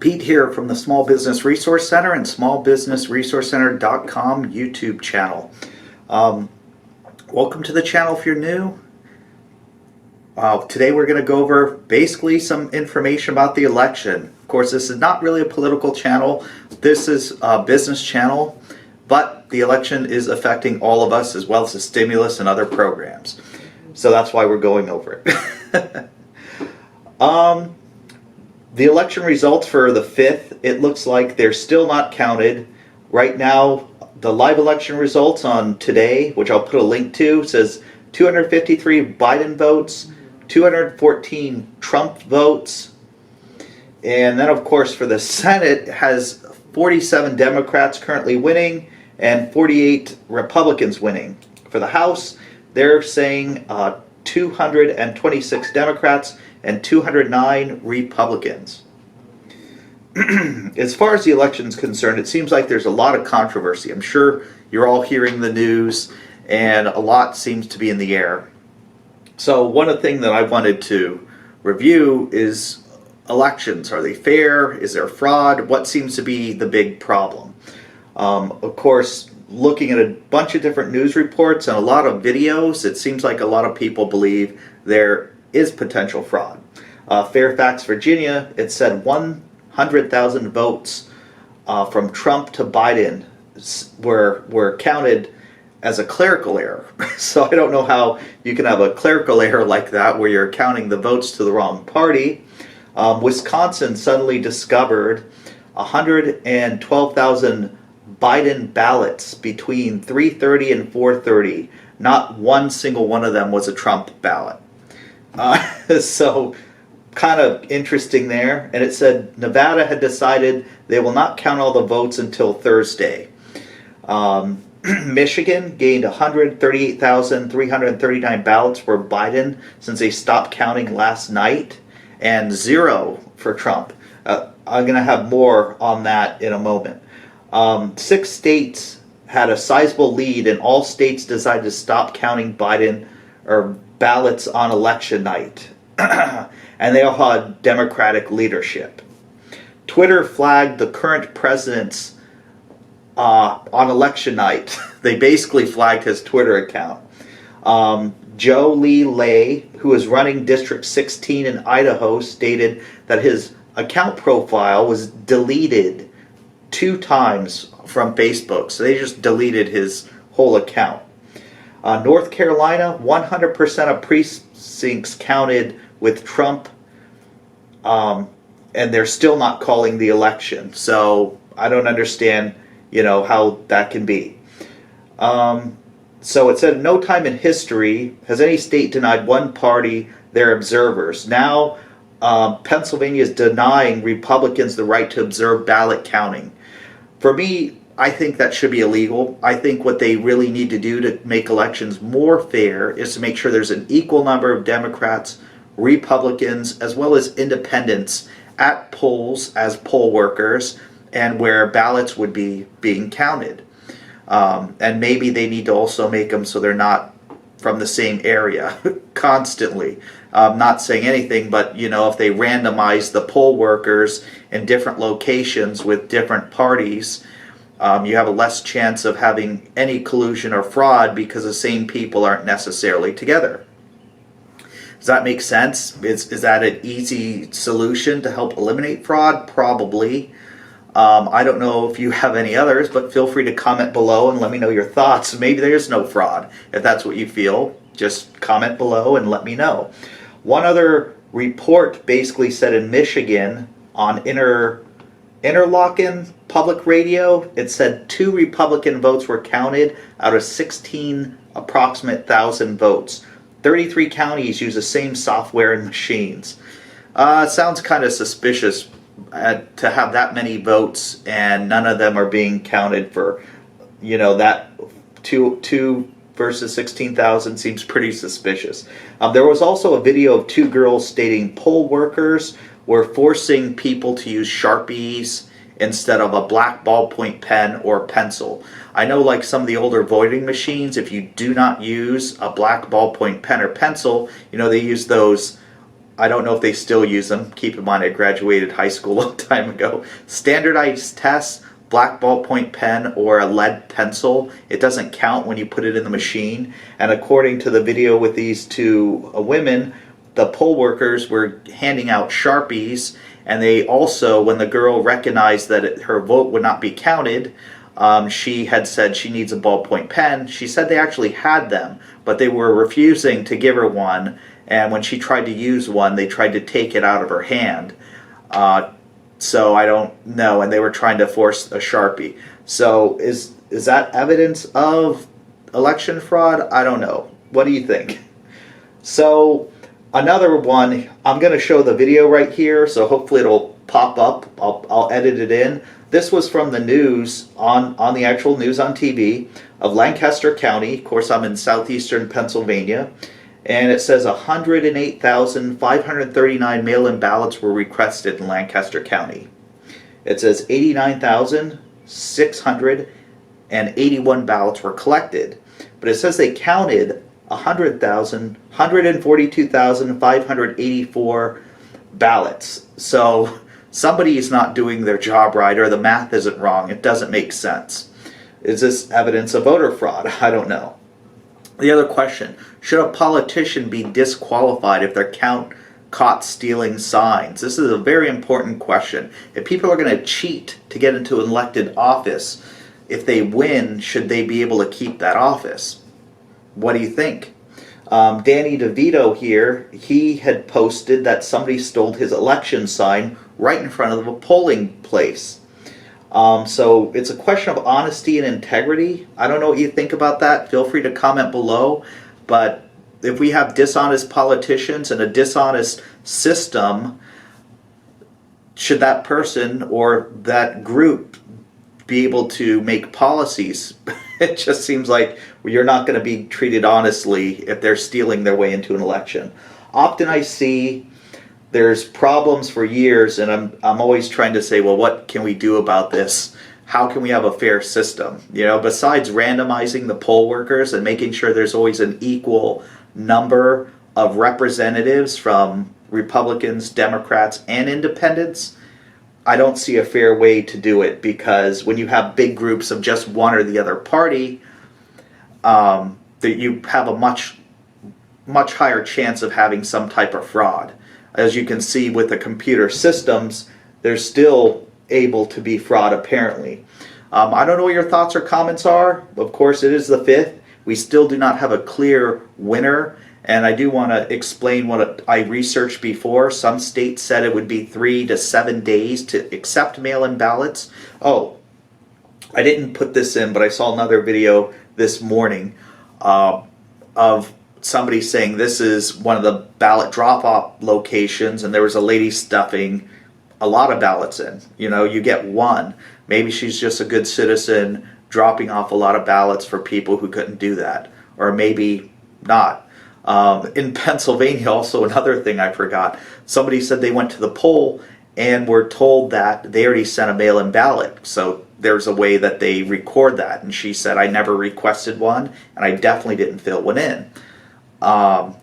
Pete here from the Small Business Resource Center and smallbusinessresourcecenter.com YouTube channel. Welcome to the channel if you're new. Today we're going to go over basically some information about the election. Of course, this is not really a political channel. This is a business channel, but the election is affecting all of us as well as the stimulus and other programs. So that's why we're going over it. The election results for the 5th, it looks like they're still not counted. Right now, the live election results on today, which I'll put a link to, says 253 Biden votes, 214 Trump votes. And then, of course, for the Senate, it has 47 Democrats currently winning and 48 Republicans winning. For the House, they're saying 226 Democrats and 209 Republicans. As far as the election is concerned, it seems like there's a lot of controversy. I'm sure you're all hearing the news, and a lot seems to be in the air. So one thing that I wanted to review is elections. Are they fair? Is there fraud? What seems to be the big problem? Of course, looking at a bunch of different news reports and a lot of videos, it seems like a lot of people believe there is potential fraud. Fairfax, Virginia, it said 100,000 votes from Trump to Biden were counted as a clerical error. So I don't know how you can have a clerical error like that where you're counting the votes to the wrong party. Wisconsin suddenly discovered 112,000 Biden ballots between 3:30 and 4:30. Not one single one of them was a Trump ballot. So kind of interesting there. And it said Nevada had decided they will not count all the votes until Thursday. Michigan gained 138,339 ballots for Biden since they stopped counting last night, and 0 for Trump. I'm going to have more on that in a moment. 6 states had a sizable lead, and all states decided to stop counting Biden or ballots on election night. And they all had Democratic leadership. Twitter flagged the current president's on election night. They basically flagged his Twitter account. Joe Lee Lay, who is running District 16 in Idaho, stated that his account profile was deleted 2 times from Facebook. So they just deleted his whole account. North Carolina, 100% of precincts counted with Trump, and they're still not calling the election. So I don't understand, how that can be. So it said, no time in history has any state denied one party their observers. Now Pennsylvania is denying Republicans the right to observe ballot counting. For me, I think that should be illegal. I think what they really need to do to make elections more fair is to make sure there's an equal number of Democrats, Republicans, as well as independents at polls as poll workers and where ballots would be being counted. And maybe they need to also make them so they're not from the same area constantly. I'm not saying anything, but if they randomize the poll workers in different locations with different parties, you have a less chance of having any collusion or fraud because the same people aren't necessarily together. Does that make sense? Is that an easy solution to help eliminate fraud? Probably. I don't know if you have any others, but feel free to comment below and let me know your thoughts. Maybe there's no fraud. If that's what you feel, just comment below and let me know. One other report basically said in Michigan on Interlochen Public Radio, it said 2 Republican votes were counted out of 16 approximate thousand votes. 33 counties use the same software and machines. Sounds kind of suspicious to have that many votes and none of them are being counted for, that 2 versus 16,000 seems pretty suspicious. There was also a video of 2 girls stating poll workers were forcing people to use Sharpies instead of a black ballpoint pen or pencil. I know like some of the older voting machines, if you do not use a black ballpoint pen or pencil, they use those I don't know if they still use them. Keep in mind I graduated high school a long time ago. Standardized tests, black ballpoint pen or a lead pencil. It doesn't count when you put it in the machine. And according to the video with these two women, the poll workers were handing out Sharpies, and they also, when the girl recognized that her vote would not be counted, she had said she needs a ballpoint pen. She said they actually had them, but they were refusing to give her one, and when she tried to use one, they tried to take it out of her hand. So I don't know, and they were trying to force a Sharpie. So is that evidence of election fraud? I don't know. What do you think? So another one, I'm going to show the video right here, so hopefully it'll pop up. I'll edit it in. This was from the news, on the actual news on TV of Lancaster County. Of course, I'm in southeastern Pennsylvania. And it says 108,539 mail-in ballots were requested in Lancaster County. It says 89,681 ballots were collected. But it says they counted 142,584 ballots. So somebody is not doing their job right, or the math isn't wrong. It doesn't make sense. Is this evidence of voter fraud? I don't know. The other question, should a politician be disqualified if they're caught stealing signs? This is a very important question. If people are going to cheat to get into an elected office, if they win, should they be able to keep that office? What do you think? Danny DeVito here, he had posted that somebody stole his election sign right in front of a polling place. So it's a question of honesty and integrity. I don't know what you think about that. Feel free to comment below. But if we have dishonest politicians and a dishonest system, should that person or that group be able to make policies? It just seems like you're not going to be treated honestly if they're stealing their way into an election. Often I see there's problems for years, and I'm always trying to say, well, what can we do about this? How can we have a fair system? You know, besides randomizing the poll workers and making sure there's always an equal number of representatives from Republicans, Democrats, and independents, I don't see a fair way to do it, because when you have big groups of just one or the other party, that you have a much higher chance of having some type of fraud. As you can see with the computer systems, they're still able to be fraud apparently. I don't know what your thoughts or comments are. Of course, it is the 5th. We still do not have a clear winner. And I do want to explain what I researched before. Some states said it would be 3 to 7 days to accept mail-in ballots. Oh, I didn't put this in, but I saw another video this morning of somebody saying this is one of the ballot drop-off locations, and there was a lady stuffing a lot of ballots in. You know, you get one. Maybe she's just a good citizen dropping off a lot of ballots for people who couldn't do that. Or maybe not. In Pennsylvania, also another thing I forgot. Somebody said they went to the poll and were told that they already sent a mail-in ballot. So there's a way that they record that. And she said, I never requested one, and I definitely didn't fill one in.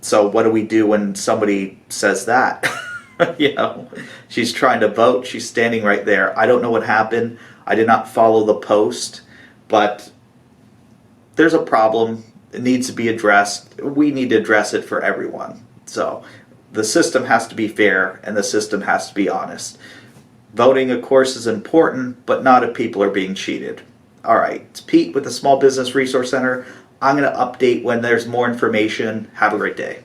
So what do we do when somebody says that? You know, she's trying to vote. She's standing right there. I don't know what happened. I did not follow the post, but there's a problem. It needs to be addressed. We need to address it for everyone. So the system has to be fair, and the system has to be honest. Voting, of course, is important, but not if people are being cheated. All right, it's Pete with the Small Business Resource Center. I'm going to update when there's more information. Have a great day.